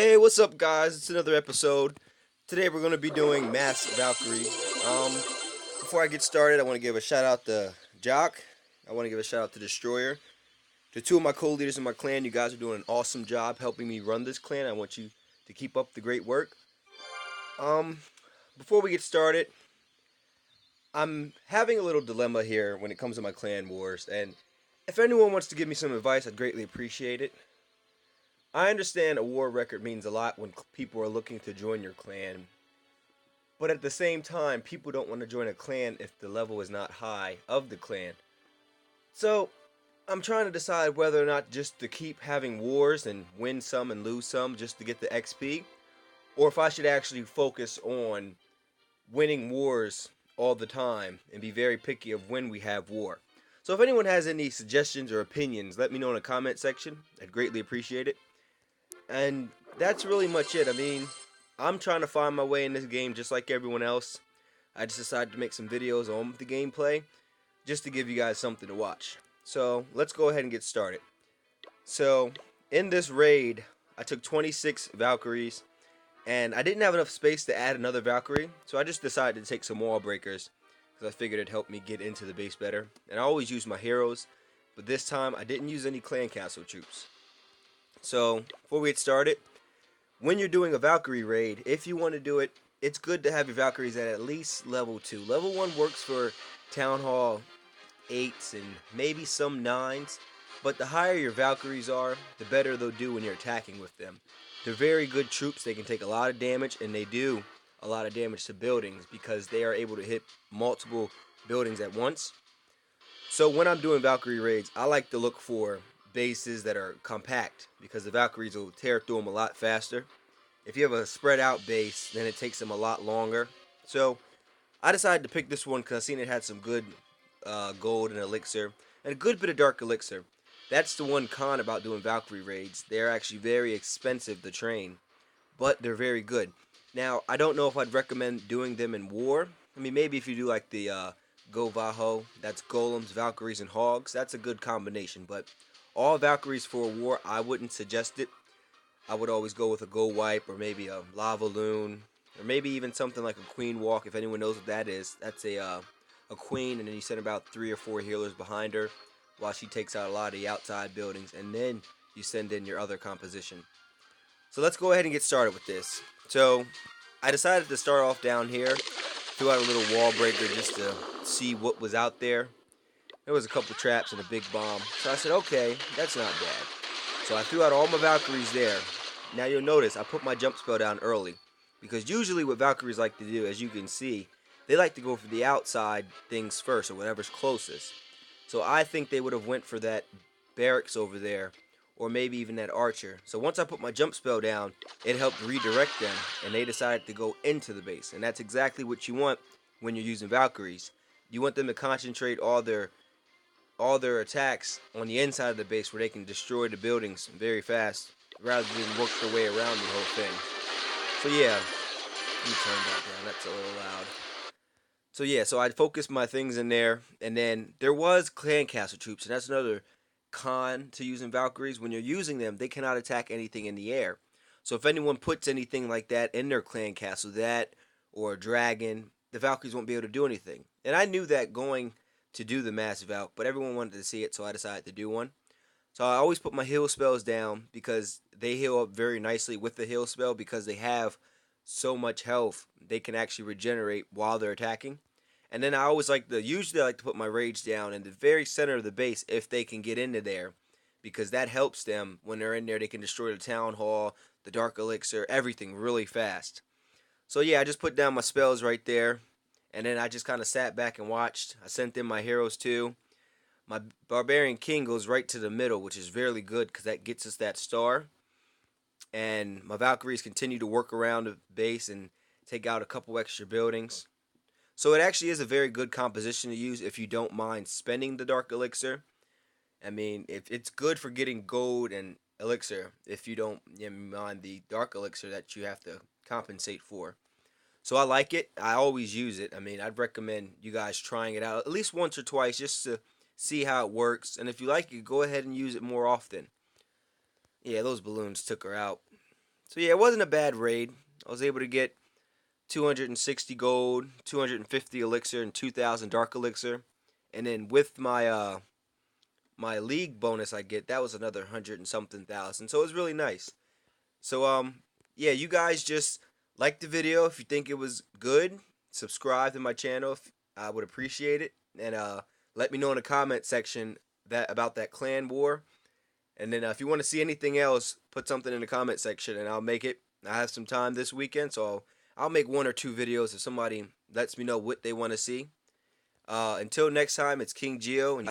Hey, what's up, guys? It's another episode. Today we're going to be doing Mass Valkyrie. Um, Before I get started, I want to give a shout out to Jock. I want to give a shout out to Destroyer. To two of my co-leaders in my clan, you guys are doing an awesome job helping me run this clan. I want you to keep up the great work. Um, Before we get started, I'm having a little dilemma here when it comes to my clan wars, and if anyone wants to give me some advice, I'd greatly appreciate it. I understand a war record means a lot when people are looking to join your clan, but at the same time, people don't want to join a clan if the level is not high of the clan. So, I'm trying to decide whether or not just to keep having wars and win some and lose some just to get the XP, or if I should actually focus on winning wars all the time and be very picky of when we have war. So, if anyone has any suggestions or opinions, let me know in the comment section. I'd greatly appreciate it. And that's really much it. I mean, I'm trying to find my way in this game just like everyone else. I just decided to make some videos on the gameplay just to give you guys something to watch. So let's go ahead and get started. So in this raid, I took 26 Valkyries, and I didn't have enough space to add another Valkyrie, so I just decided to take some wall breakers because I figured it'd help me get into the base better. And I always use my heroes, but this time I didn't use any clan castle troops. So before we get started, when you're doing a Valkyrie raid, if you want to do it, it's good to have your Valkyries at least level 2. Level 1 works for Town Hall 8s and maybe some 9s, but the higher your Valkyries are, the better they'll do when you're attacking with them. They're very good troops, they can take a lot of damage, and they do a lot of damage to buildings because they are able to hit multiple buildings at once. So when I'm doing Valkyrie raids, I like to look for bases that are compact because the Valkyries will tear through them a lot faster. If you have a spread out base, then it takes them a lot longer. So I decided to pick this one because I seen it had some good gold and elixir and a good bit of dark elixir. That's the one con about doing Valkyrie raids. They're actually very expensive to train, but they're very good. Now, I don't know if I'd recommend doing them in war. I mean, maybe if you do like the Go Vaho, that's golems, Valkyries, and hogs, that's a good combination. But all Valkyries for war, I wouldn't suggest it. I would always go with a Go Wipe or maybe a Lava Loon or maybe even something like a Queen Walk. If anyone knows what that is, that's a queen, and then you send about 3 or 4 healers behind her while she takes out a lot of the outside buildings, and then you send in your other composition. So let's go ahead and get started with this. So I decided to start off down here, threw out a little wall breaker just to see what was out there. There was a couple traps and a big bomb. So I said, okay, that's not bad. So I threw out all my Valkyries there. Now you'll notice I put my jump spell down early. Because usually what Valkyries like to do, as you can see, they like to go for the outside things first, or whatever's closest. So I think they would have went for that barracks over there, or maybe even that archer. So once I put my jump spell down, it helped redirect them, and they decided to go into the base. And that's exactly what you want when you're using Valkyries. You want them to concentrate all their attacks on the inside of the base where they can destroy the buildings very fast rather than work their way around the whole thing. So yeah, let me turn that down. That's a little loud. So yeah, so I focused my things in there, and then there was clan castle troops, and that's another con to using Valkyries. When you're using them, they cannot attack anything in the air. So if anyone puts anything like that in their clan castle, that or a dragon, the Valkyries won't be able to do anything. And I knew that going to do the mass Valk, but everyone wanted to see it, so I decided to do one. So I always put my heal spells down because they heal up very nicely with the heal spell because they have so much health they can actually regenerate while they're attacking. And then usually I like to put my rage down in the very center of the base if they can get into there because that helps them when they're in there. They can destroy the town hall, the dark elixir, everything really fast. So yeah, I just put down my spells right there, and then I just kind of sat back and watched. I sent in my heroes too. My barbarian king goes right to the middle, which is very good because that gets us that star. And my Valkyries continue to work around the base and take out a couple extra buildings. So it actually is a very good composition to use if you don't mind spending the dark elixir. I mean, if it's good for getting gold and elixir if you don't mind the dark elixir that you have to compensate for. So I like it. I always use it. I mean, I'd recommend you guys trying it out at least once or twice just to see how it works. And if you like it, go ahead and use it more often. Yeah, those balloons took her out. So yeah, it wasn't a bad raid. I was able to get 260 gold, 250 elixir, and 2,000 dark elixir. And then with my league bonus I get, that was another 100 and something thousand. So it was really nice. So yeah, you guys just like the video if you think it was good. Subscribe to my channel if I would appreciate it, and let me know in the comment section that about that clan war. And then if you want to see anything else, put something in the comment section, and I'll make it. I have some time this weekend, so I'll make 1 or 2 videos if somebody lets me know what they want to see. Until next time, it's King Geo, and